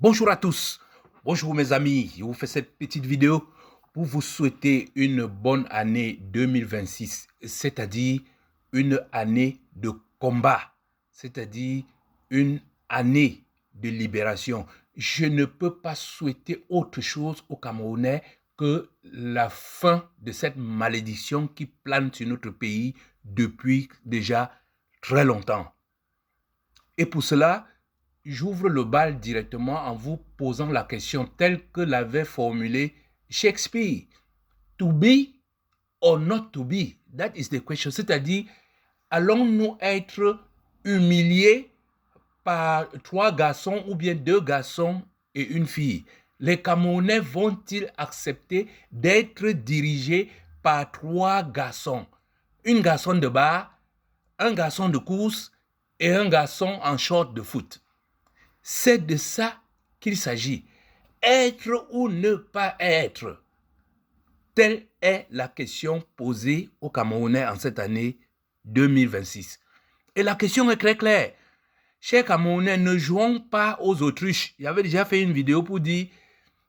Bonjour à tous, bonjour mes amis, je vous fais cette petite vidéo pour vous souhaiter une bonne année 2026, c'est-à-dire une année de combat, c'est-à-dire une année de libération. Je ne peux pas souhaiter autre chose aux Camerounais que la fin de cette malédiction qui plane sur notre pays depuis déjà très longtemps. Et pour cela, j'ouvre le bal directement en vous posant la question telle que l'avait formulée Shakespeare. To be or not to be? That is the question. C'est-à-dire, allons-nous être humiliés par trois garçons ou bien deux garçons et une fille? Les Camerounais vont-ils accepter d'être dirigés par trois garçons? Une garçon de bar, un garçon de course et un garçon en short de foot. C'est de ça qu'il s'agit. Être ou ne pas être? Telle est la question posée aux Camerounais en cette année 2026. Et la question est très claire. Chers Camerounais, ne jouons pas aux autruches. J'avais déjà fait une vidéo pour dire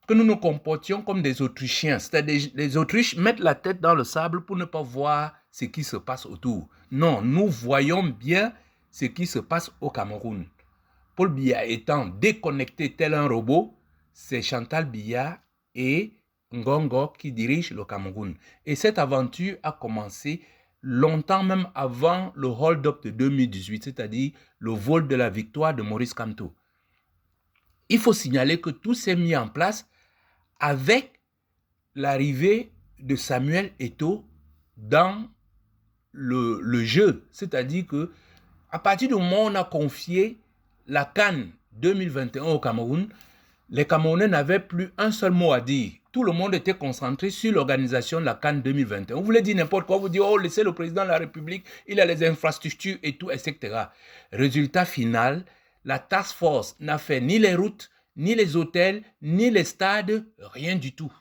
que nous nous comportions comme des Autrichiens. C'est-à-dire les Autriches mettent la tête dans le sable pour ne pas voir ce qui se passe autour. Non, nous voyons bien ce qui se passe au Cameroun. Paul Biya étant déconnecté tel un robot, c'est Chantal Biya et Ngongo qui dirigent le Cameroun. Et cette aventure a commencé longtemps même avant le hold-up de 2018, c'est-à-dire le vol de la victoire de Maurice Kamto. Il faut signaler que tout s'est mis en place avec l'arrivée de Samuel Eto'o dans le jeu. C'est-à-dire que à partir du moment où on a confié la CAN 2021 au Cameroun, les Camerounais n'avaient plus un seul mot à dire. Tout le monde était concentré sur l'organisation de la CAN 2021. Vous voulez dire n'importe quoi, vous dites, oh, laissez le président de la République, il a les infrastructures et tout, etc. Résultat final, la task force n'a fait ni les routes, ni les hôtels, ni les stades, rien du tout.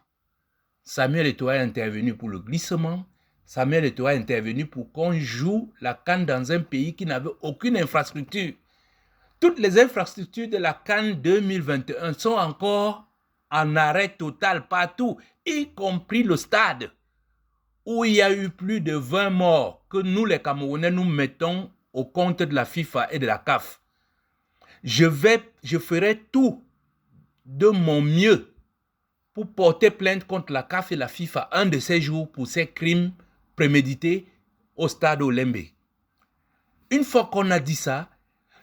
Samuel Eto'o est intervenu pour le glissement. Samuel Eto'o est intervenu pour qu'on joue la CAN dans un pays qui n'avait aucune infrastructure. Toutes les infrastructures de la CAN 2021 sont encore en arrêt total partout, y compris le stade, où il y a eu plus de 20 morts que nous, les Camerounais, nous mettons au compte de la FIFA et de la CAF. Je ferai tout de mon mieux pour porter plainte contre la CAF et la FIFA un de ces jours pour ces crimes prémédités au stade Olembe. Une fois qu'on a dit ça,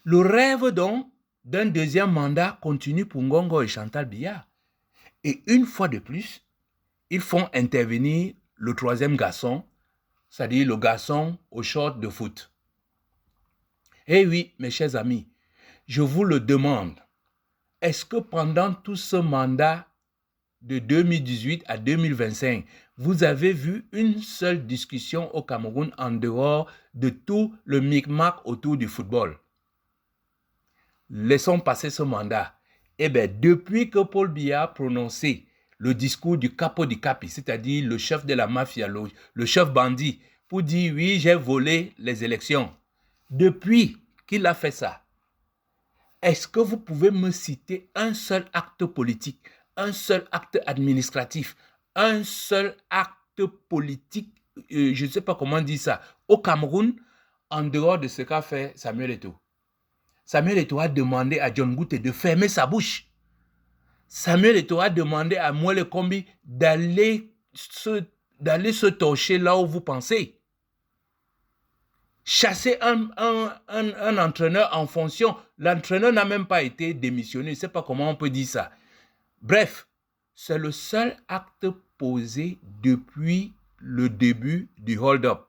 le rêve donc d'un deuxième mandat continue pour Ngongo et Chantal Biya. Et une fois de plus, ils font intervenir le troisième garçon, c'est-à-dire le garçon au short de foot. Eh oui, mes chers amis, je vous le demande, est-ce que pendant tout ce mandat de 2018 à 2025, vous avez vu une seule discussion au Cameroun en dehors de tout le micmac autour du football? Laissons passer ce mandat. Eh bien, depuis que Paul Biya a prononcé le discours du capo di capi, c'est-à-dire le chef de la mafia, le chef bandit, pour dire oui, j'ai volé les élections. Depuis qu'il a fait ça, est-ce que vous pouvez me citer un seul acte politique, un seul acte administratif, un seul acte politique, je ne sais pas comment dire ça, au Cameroun, en dehors de ce qu'a fait Samuel Eto'o? Samuel Eto'o a demandé à John Goutte de fermer sa bouche. Samuel Eto'o a demandé à Moelle Kombi d'aller se torcher là où vous pensez. Chasser un entraîneur en fonction. L'entraîneur n'a même pas été démissionné. Je ne sais pas comment on peut dire ça. Bref, c'est le seul acte posé depuis le début du hold-up.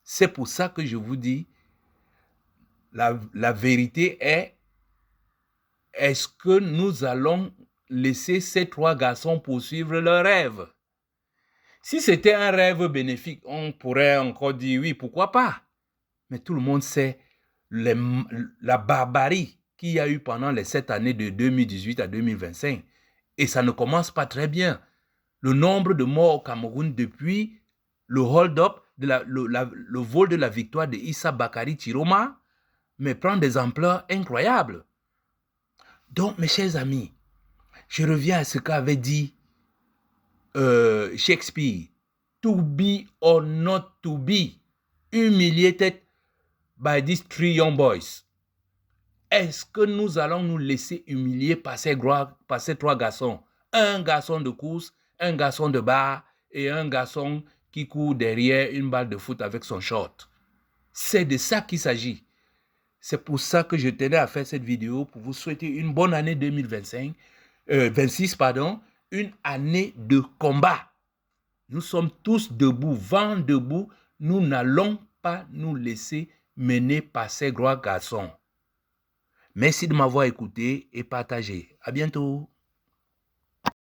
C'est pour ça que je vous dis, la vérité est, est-ce que nous allons laisser ces trois garçons poursuivre leur rêve? Si c'était un rêve bénéfique, on pourrait encore dire oui, pourquoi pas? Mais tout le monde sait la barbarie qu'il y a eu pendant les 7 années de 2018 à 2025. Et ça ne commence pas très bien. Le nombre de morts au Cameroun depuis le hold-up, le vol de la victoire de Issa Bakary Chiroma, mais prend des ampleurs incroyables. Donc, mes chers amis, je reviens à ce qu'avait dit Shakespeare. To be or not to be humiliated by these three young boys. Est-ce que nous allons nous laisser humilier par ces trois garçons? Un garçon de course, un garçon de bar et un garçon qui court derrière une balle de foot avec son short. C'est de ça qu'il s'agit. C'est pour ça que je tenais à faire cette vidéo, pour vous souhaiter une bonne année 26, une année de combat. Nous sommes tous debout, vent debout. Nous n'allons pas nous laisser mener par ces gros garçons. Merci de m'avoir écouté et partagé. À bientôt.